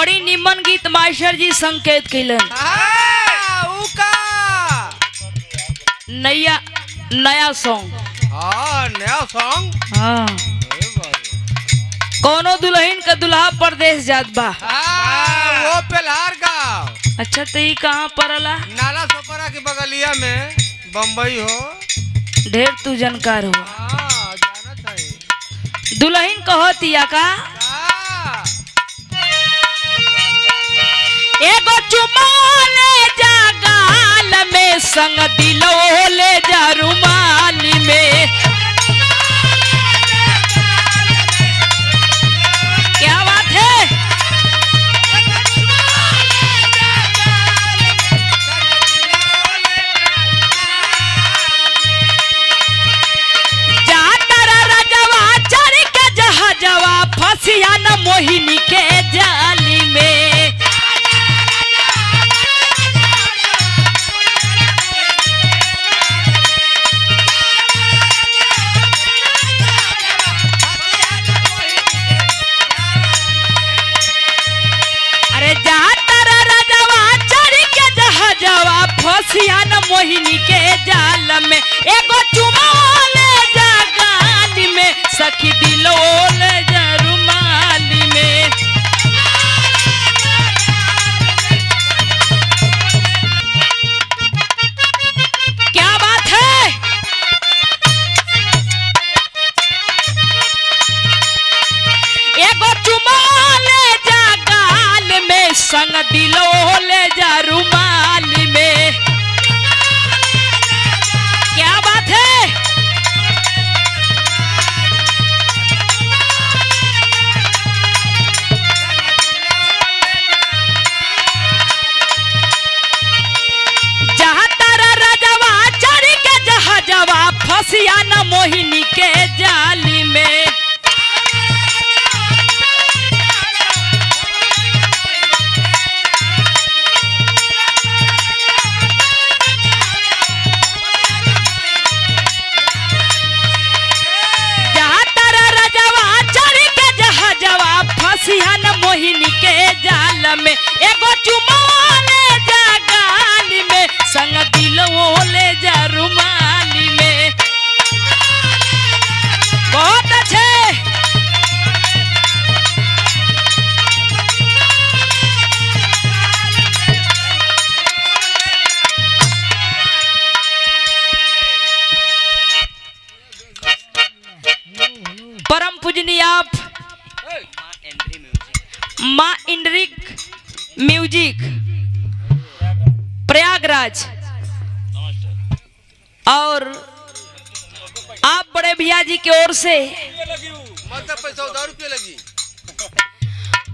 बड़ी निमन गीत मास्टर जी संकेत कैलन। नया नया सॉन्ग। नया सॉन्ग। हाँ कोनो दुल्हन का दुल्हा परदेश जात बा। वो पेलहार गाँव। अच्छा तो ये कहाँ पड़ला? नाला सोपरा के बगलिया में बम्बई हो। ढेर तू जानकार हो। जाना चाहिए। दुल्हन कहतिया का एगो चुमा ले जा गाल में संग दिलो ले जा रुमाल में। क्या बात है? जा तारा राजवा चढ़ के जहाजवा फसिया न मोहिनी के जाली में। फसिया न मोहिनी के जाल में एगो चुमा ले जा गाली में सखी दिलो ले जा रुमाली में। क्या बात है? एगो चुमा ले जा गाल में संग दिलो ले जा रुमाली में। क्या बात है? जहाँ तारा राजवा चढ़ के जहाजवा फसिया न मोहिनी के जाली में। फसिया न मोहिनी के जाल में एगो चुमा ले जा गाली में संग दिलो ले जा रुमाली में। बहुत अच्छे। परम पूजनीय आप माँ इंड्रिक म्यूजिक प्रयागराज और आप बड़े भैया जी की ओर से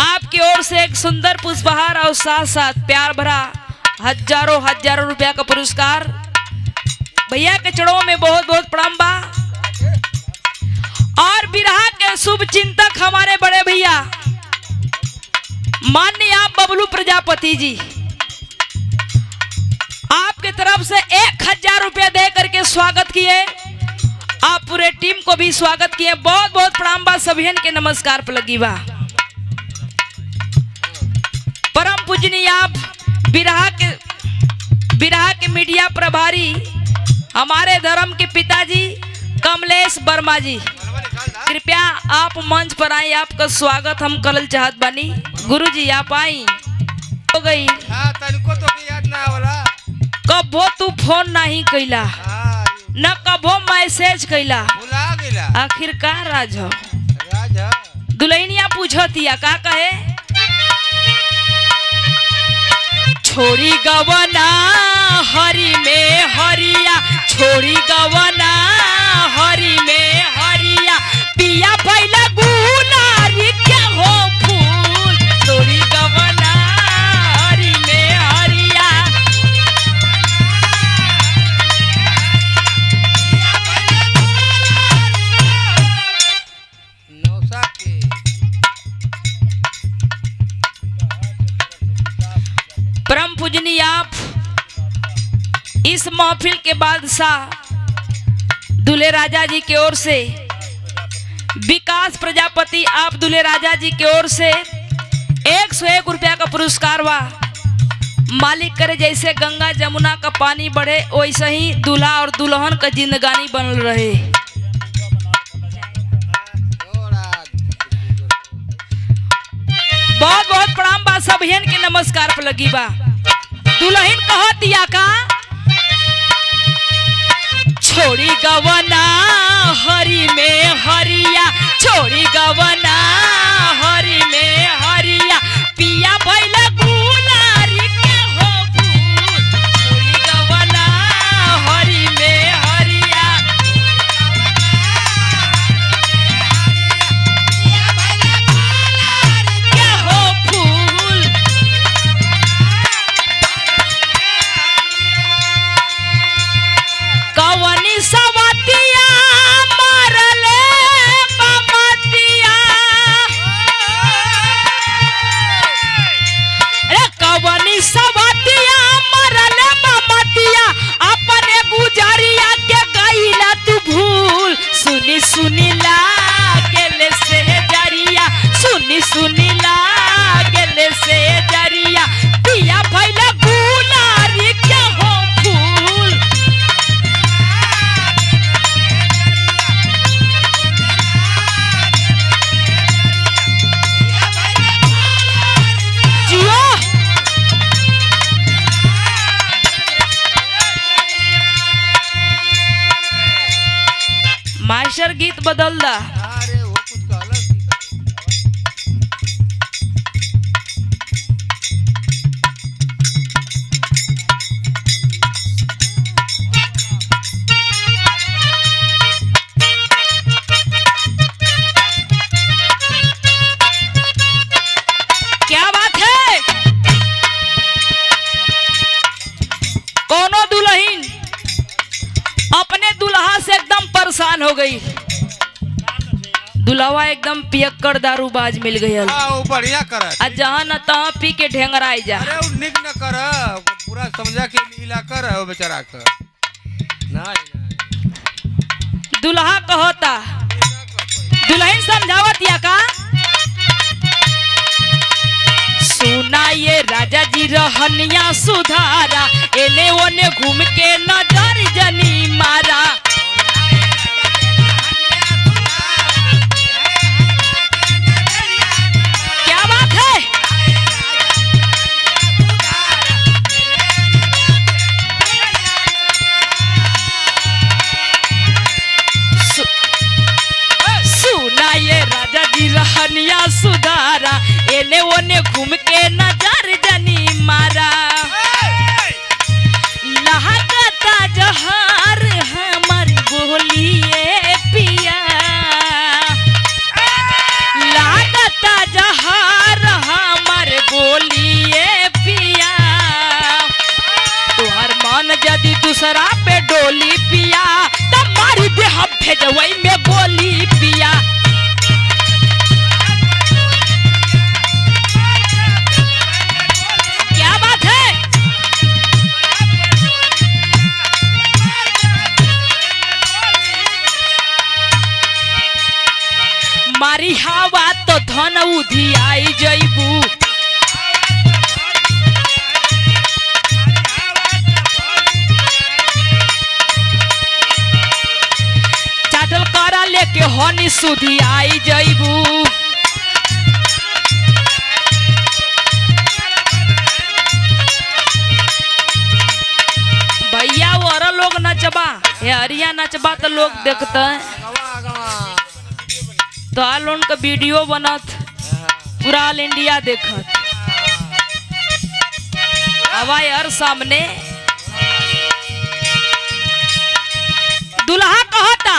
आपकी ओर से एक सुंदर पुष्पहार और साथ साथ प्यार भरा हजारों हजारों रुपया का पुरस्कार भैया के चरणों में बहुत बहुत प्रणाम बा। और बिरहा के शुभ चिंतक हमारे बड़े भैया माननीय आप बबलू प्रजापति जी आपके तरफ से 1000 रुपया दे करके स्वागत किए। आप पूरे टीम को भी स्वागत किए। बहुत बहुत प्रणाम बा। सभी के नमस्कार पर लगी बा। परम पूजनीय आप बिरहा के मीडिया प्रभारी हमारे धर्म के पिताजी कमलेश वर्मा जी कृपया आप मंच पर आए। आपका स्वागत हम करल चाहत बानी। गुरुजी आप आई हो गई। तनिको तो याद ना होला। कबो तू फोन नहीं कैला न कबो मैसेज कैला। भुला गेला। आखिर का राज हो? राजा दुल्हनिया पूछतिया का कहे छोड़ी गवना हरी में हरिया छोड़ी गवना हरी में हरिया पिया पहला गुलारी क्या हो फूल छोड़ी गवना हरी में हरिया। नौसा के परम पूजनीय आप इस महफिल के बादशाह दूल्हे राजा जी की ओर से विकास प्रजापति आप दूल्हे राजा जी की ओर से 101 रुपया का पुरस्कार बा। मालिक करे जैसे गंगा जमुना का पानी बढ़े वैसे ही दूल्हा और दुल्हन का जिंदगानी बनल रहे। बहुत बहुत प्रणाम बा, सभियन के नमस्कार पर लगी बा। दुल्हन कहतिया का छोड़ी गवना हरी में हरिया, छोड़ी गवना हरी में हरिया, पिया भैला गुलारी के हो फूल, छोड़ी गवना हरी में हरिया, के हो फूल। कवनी सवतिया मारले बमतिया, रे कवनी सवतिया मारले बमतिया, अपने गुजरिया के गईला तू भूल। सुनी सुनी लागेले से जरिया, सुनी सुनी लागेले से जरिया, पिया भैला गुलारी के हो फूल। जियो मास्टर गीत बदल दा। अरे वो कुछ कहला क्या बात है। कोनो दुल्हन अपने दुल्हा से एकदम परेशान हो गई। दुल्हवा एकदम पियक्कड़ दारूबाज मिल गई। वो बढ़िया करत। आ जहाँ न तहाँ पी के ढेंगराई जा। अरे वो निक न कर, पूरा समझा के लीला कर वो बेचारा कर। नहीं दुल्हा कहता, दुल्हन समझावत या का सुना ये राजा जी रहनिया सुधारा, एने ओने घूम के नजर जनी मारा। क्या बात है। सुना ये राजा जी रहनिया सुधारा, एने ओने घूम के नजर जनी मारा। लहकता जहर हमर बोलिए पिया, लागता जहर हमर बोलिए पिया। तुहर मन यदि दूसरा पे डोली पिया, तब मारी देह भेजवई में गोली पिया। क्या बात है। मारी हवा तो धन उधियाई जइबू, चाटल करा लेके हनी सुधी आई जइबू। भैया और लोग नचबा, हरिया नचबा तो लोग देखते हैं। तो आल उनका वीडियो बनत, पूरा ऑल इंडिया देखत। हवाई हर सामने दुल्हा कहता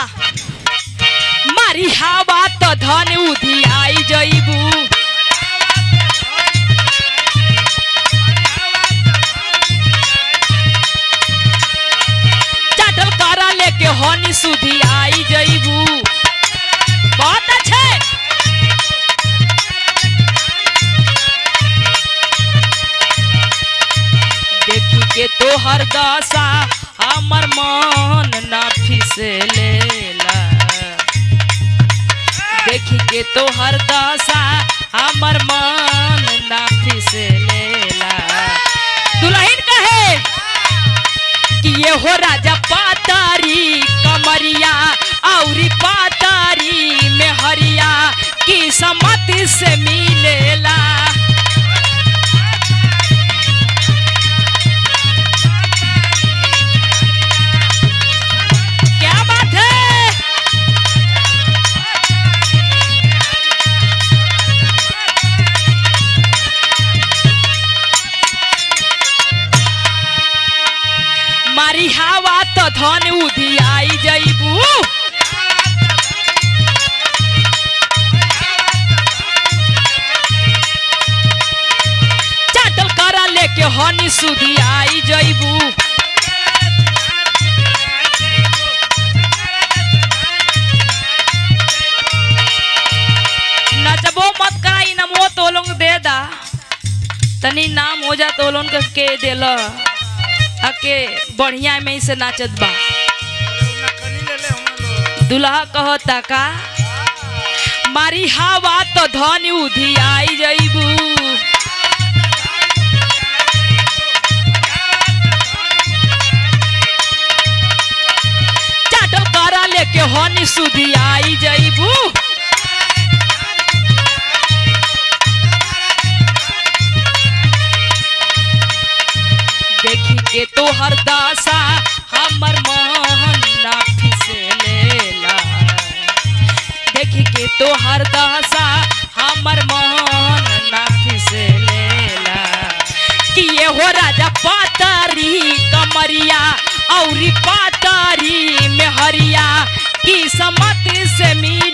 मारी हवा तो धन उधी आई जइबू। चाटल करा लेके हनी सुधी आई जइबू। बहुत अच्छे। देखी के तो हर दशा हमर मन ना फिसलेला, देखी के तो हर दशा हमर मन ना फिसलेला। दुल्हन कहे कि ये हो राजा पातारी कमरिया औरी पातारी में हरिया की समति से मिलेला। क्या बात है। मारी हवा तो धन उधियाई जइबू। चाटल करा लेके हनी सुधी आई जइबू। नचबो मत करा, इनमो तो लोग दे दा, तनी नाम हो जा तो लोग के देला आके बढ़िया में से नाचत बा। दुल्हा कहता का मारी हवा तो धन उधियाई जइबू। चाटल करा लेके हनी सुधी आई जइबू। देखी के तो हर दासा हमर मन ना फिसलेला। देखी के तो हर दासा हमर मन ना फिसलेला। कि ये हो राजा पातारी कमरिया औरी पातारी में हरिया की समति से मिल